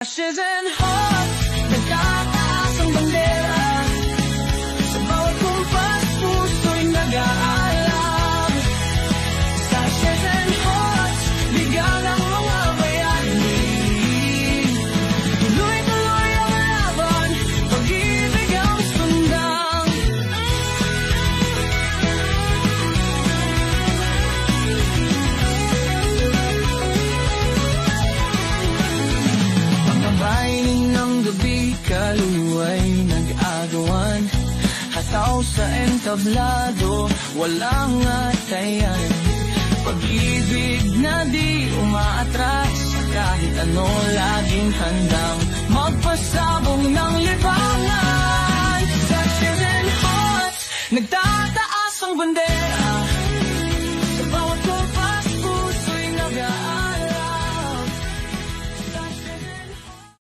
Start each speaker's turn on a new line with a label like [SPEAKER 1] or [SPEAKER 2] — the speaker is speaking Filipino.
[SPEAKER 1] Ashes and hearts, nagtataas ang bandera. Sa bawat kumpas, puso'y nag-aalam. Sa ashes and hearts, bigyan ang mga bayani. Tuloy-tuloy ang laban, pag-ibig ang sundang. Pagkabayin ng gabi, kaluluwa'y nag-agawan. Hataw sa entablado, walang atayan. Pag-ibig na di umaatras, kahit ano laging handang magpasabong ng libangan. Sa ashes and hearts, nagtataas ang bandera.